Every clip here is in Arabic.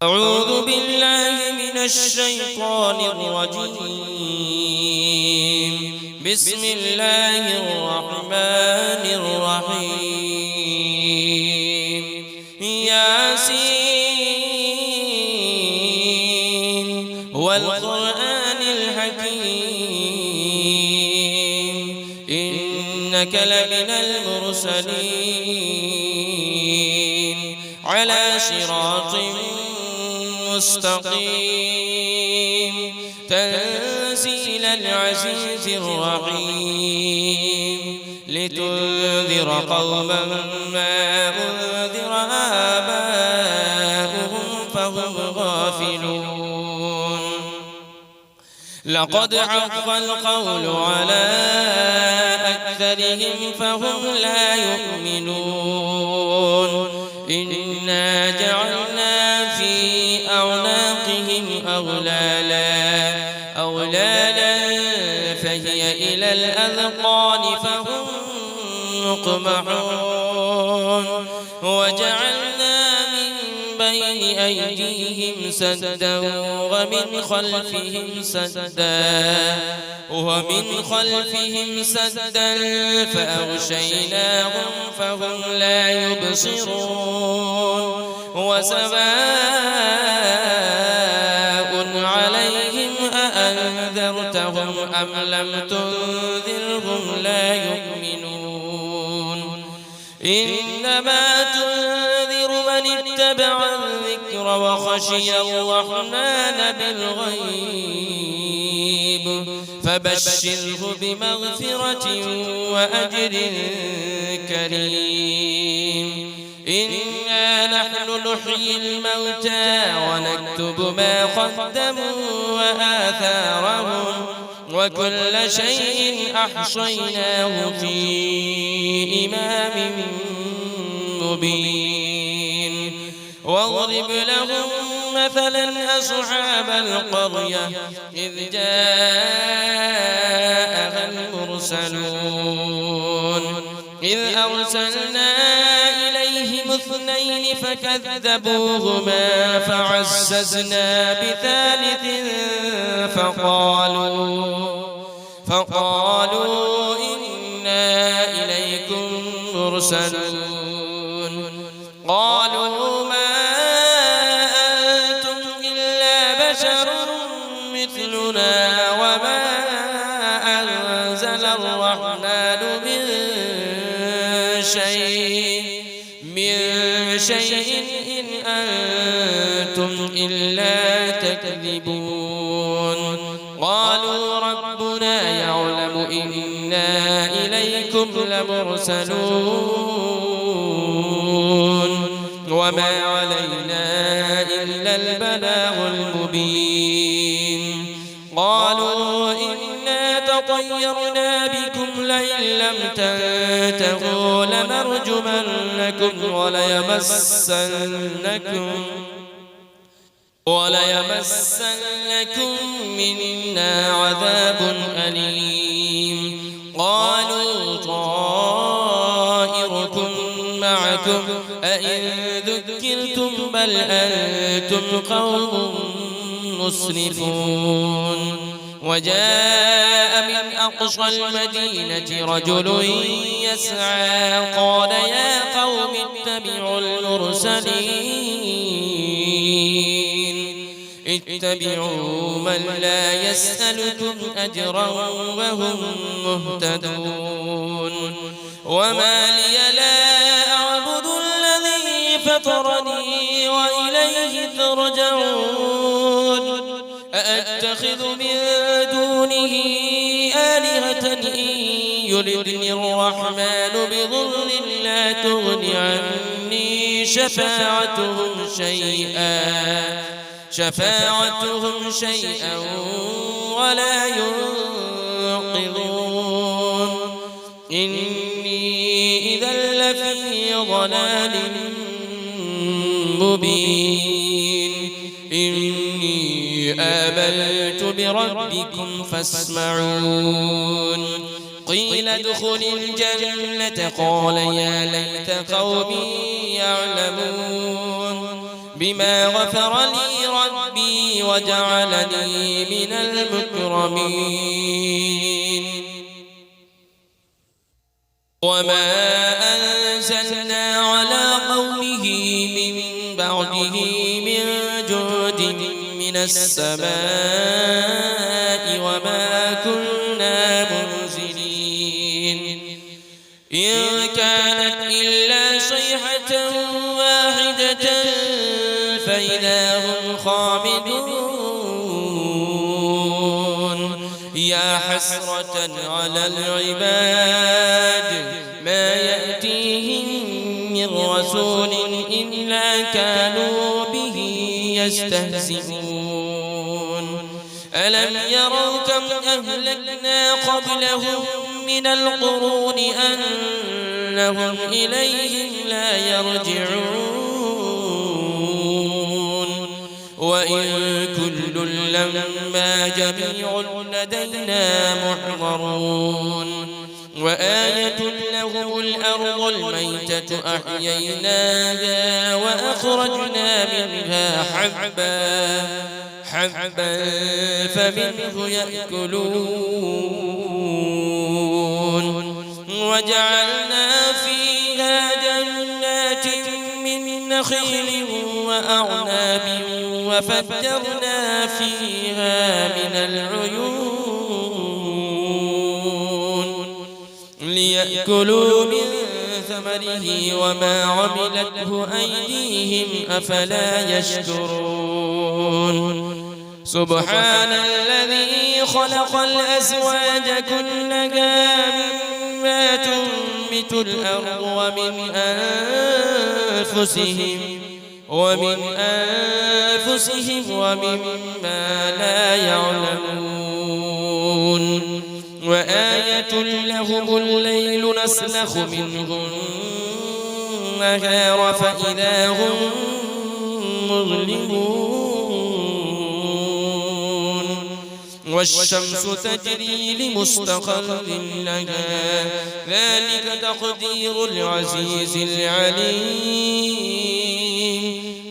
أعوذ بالله من الشيطان الرجيم. بسم الله الرحمن الرحيم. ياسين والقرآن الحكيم إنك لمن المرسلين على صراط مستقيم تنزيل العزيز الرحيم لتنذر قوما ما أنذر آباؤهم فهم غافلون. لقد حق القول على أكثرهم فهم لا يؤمنون. إنا جعلنا في أعناقهم أغلالا فهي إلى الأذقان فهم مقمحون. وجعلنا من بين أيديهم سدا ومن خلفهم سدا فأغشيناهم فهم لا يبصرون. وسواء عليهم أأنذرتهم أم لم تنذرهم لا يؤمنون. إنما تنذر من اتبع الذكر وخشي الرحمن بالغيب فبشره بمغفرة وأجر كريم. إنا نحن نحيي الموتى ونكتب ما قدموا وآثارهم وكل شيء أحصيناه في إمام مبين. واضرب لهم مثلا أصحاب القرية إذ جاءها المرسلون إذ أرسلنا إليهم اثنين فكذبوهما فعززنا بثالث فقالوا إنا إليكم مرسلون. قالوا ما أنتم إلا بشر مثلنا وما أنزل الرحمن من شيء إن أنتم إلا تكذبون. قالوا ربنا يعلم إنا إليكم لمرسلون وما علينا إلا البلاغ المبين. قالوا إنا تطيرنا بكم لئن لم تنتهوا لنرجمنكم وليمسنكم منا عذاب أليم. قالوا طائركم معكم أئن ذكرتم بل أنتم قوم مسرفون. وجاء من أقصى المدينة رجل يسعى قال يا قوم اتبعوا من لا يسألكم أجرا وهم مهتدون. وما لي لا أعبد الذي فطرني وإليه ترجعون. أأتخذ من دونه آلهة إن يردني الرحمن بضر لا تغن عني شفاعتهم شيئا ولا ينقذون. إني إذا لفي ضلال مبين. إني آمنت بربكم فاسمعون. قيل ادخل الجنة قال يا ليت قومي يعلمون. بما غفر لي ربي وجعلني من المكرمين وما أنزلنا على قومه من بعده من جود من السماء وما كنا منزلين إن كانت إلا صيحة واحدة فإذا هم خامدون يا حسرة على العباد ما يأتيهم من رسول إلا كانوا به يستهزئون ألم يروا كم أهلكنا قبلهم من القرون أنهم إليهم لا يرجعون وإن كل لما جميع لدينا محضرون وآية لهم الأرض الميتة أحييناها وأخرجنا منها حبا فمنه يأكلون وجعلنا فيها جنات من نخيل وأعناب وفجرنا فيها من العيون ليأكلوا من ثمره وما عملته أيديهم أفلا يشكرون سبحان الذي خلق الأزواج كلها مما تنبت الأرض ومن أنفسهم ومما لا يعلمون وآية لهم الليل نسلخ منه النهار فإذا هم مظلمون والشمس تجري لمستقر لها ذلك تقدير العزيز العليم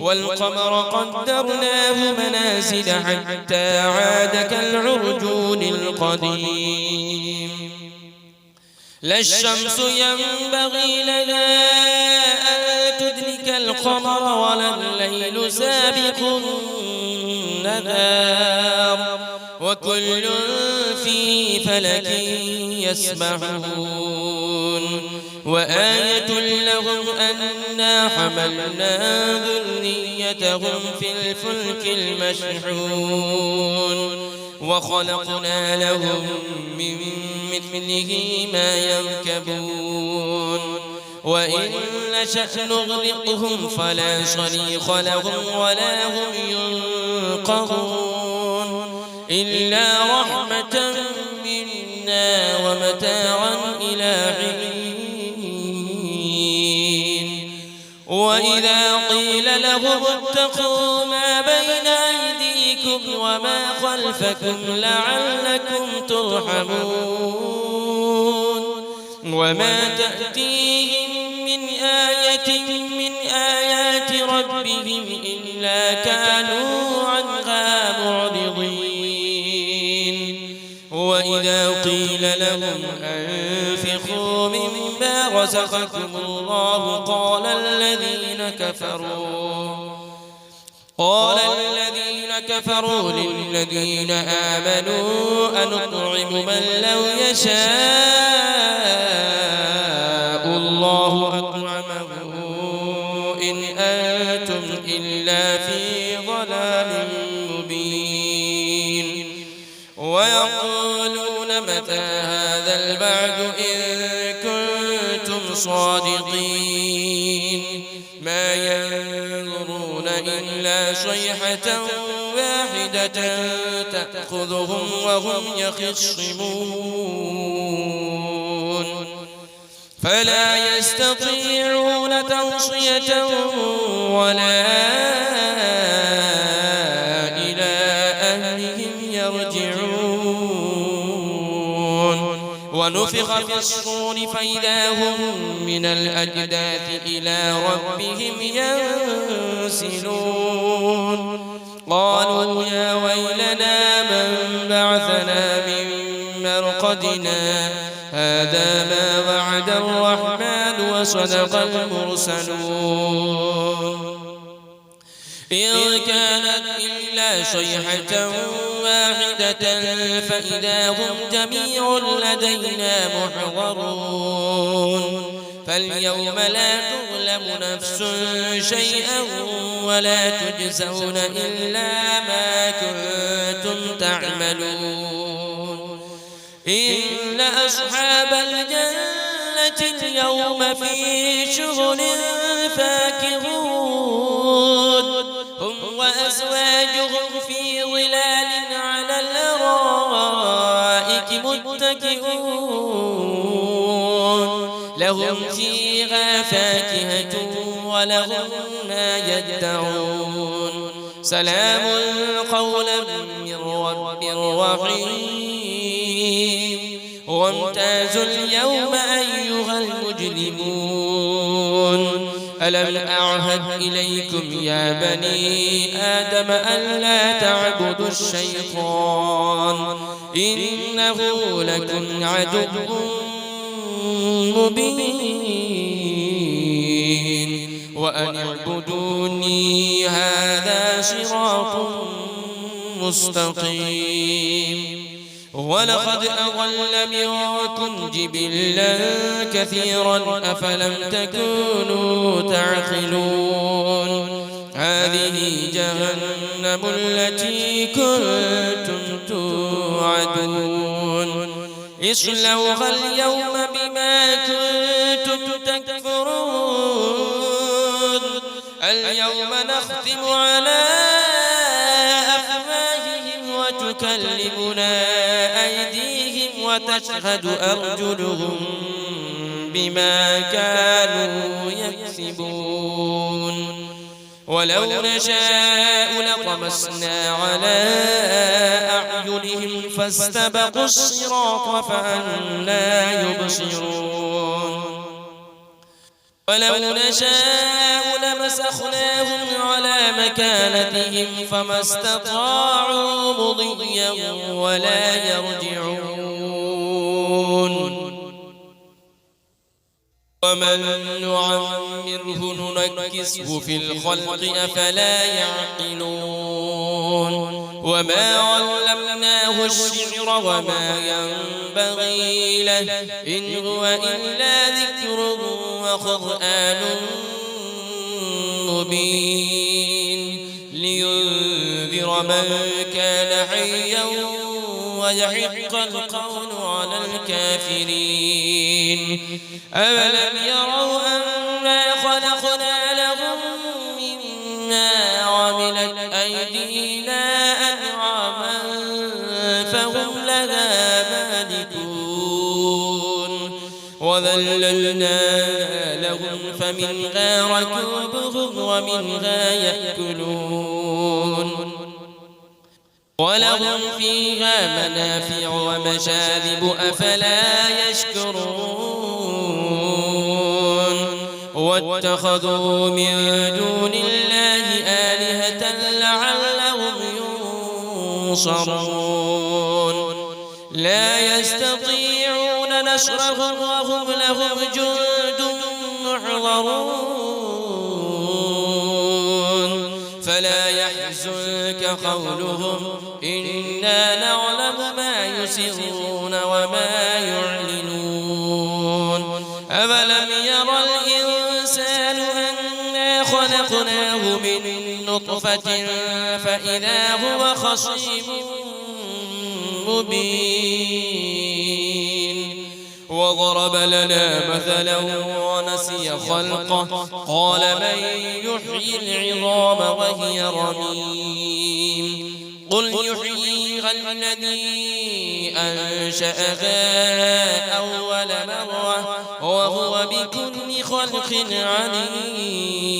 والقمر قدرناه منازل حتى عاد كالعرجون القديم لا الشمس ينبغي لها أن تدرك القمر ولا الليل سابق النهار وكل في فلك يسبحون وآية لهم أنا حملنا ذريتهم في الفلك المشحون وخلقنا لهم من مثله ما يركبون وإن نشأ نغرقهم فلا صريخ لهم ولا هم ينقذون إلا رحمة منا ومتاعا إلى حين وإذا قيل لهم اتقوا ما بين أيديكم وما خلفكم لعلكم ترحمون وما تأتيهم من آية من آيات ربهم إلا كانوا عنها معرضين وإذا قيل لهم أنفقوا مما رزقكم الله قال الذين كفروا للذين آمنوا أنطعم من لو يشاء الله أطعمه إن أنتم إلا في ضلال مبين ويقولون متى هذا البعد إن كنتم صادقين ما ينظرون إلا صيحة واحدة تأخذهم وهم يخصمون فلا يستطيعون توصية ولا إلى أهلهم يرجعون ونفخ في الصور فإذا هم من الأجداث إلى ربهم ينسلون قالوا يا ويلنا من بعثنا من مرقدنا هذا ما وعد الرحمن وصدق المرسلون إن كانت إلا صيحة واحدة فإذا هم جميع لدينا محضرون فاليوم لا تظلم نفس شيئا ولا تجزون إلا ما كنتم تعملون إن أصحاب الجنة اليوم في شغل فاكهون هم وأزواجهم في ظلال على الأرائك متكئون لهم فيها فاكهة ولهم ما يدعون سلام قولا من رب رحيم وامتازوا اليوم أيها المجرمون ألم أعهد إليكم يا بني آدم ألا تعبدوا الشيطان إنه لكم عدو مبين وأن اعبدوني هذا صراط مستقيم ولقد أضل منكم جبلا كثيرا أفلم تكونوا تعقلون هذه جهنم التي كنتم توعدون اصلوها اليوم بما كنتم تكفرون اليوم نختم على أفواههم وتكلمنا أيديهم وتشهد أرجلهم بما كانوا يكسبون ولو نشاء لطمسنا على أعينهم فاستبقوا الصراط فأنى يبصرون ولو نشاء لمسخناهم على مكانتهم فما استطاعوا مضيا ولا يرجعون ومن نعمره ننكسه في الخلق أفلا يعقلون وما علمناه الشعر وما ينبغي له إن هو إلا ذكر وقرآن مبين لينذر من كان حيا ويحق القول على الكافرين أولم يروا أنا خلقنا لهم مما عملت أيدينا أنعاما فهم لها مالكون وذللنا لهم فمنها ركوبهم ومنها يأكلون ولهم فيها منافع ومشارب أفلا يشكرون واتخذوا من دون الله آلهة لعلهم ينصرون لا يستطيعون نصرهم وهم لهم جند محضرون فلا يحزنك قولهم إنا نعلم ما يسرون وما يعلنون أفلم يرى الإنسان أنا خلقناه من نطفة فإذا هو خصيم مبين وضرب لنا مثلا ونسي خلقه قال من يحيي العظام وهي رميم قل يحييها الذي أنشأها أول مرة وهو بكل خلق عليم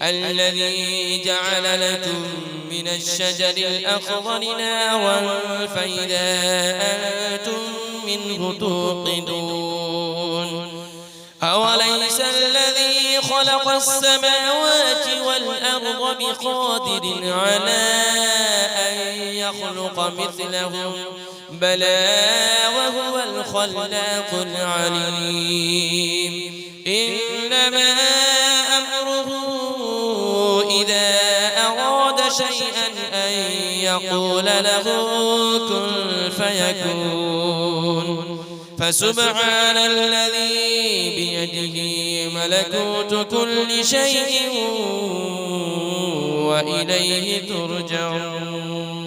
الذي جعل لكم من الشجر الأخضر نارا فإذا أنتم منه توقدون أوليس الذي خلق السماوات والأرض بقادر على أن يخلق مثلهم بلى وهو الخلاق العليم إنما أمره إذا أراد شيئا أن يقول له كن فيكون فسبحان الذي بيده ملكوت كل شيء وإليه ترجعون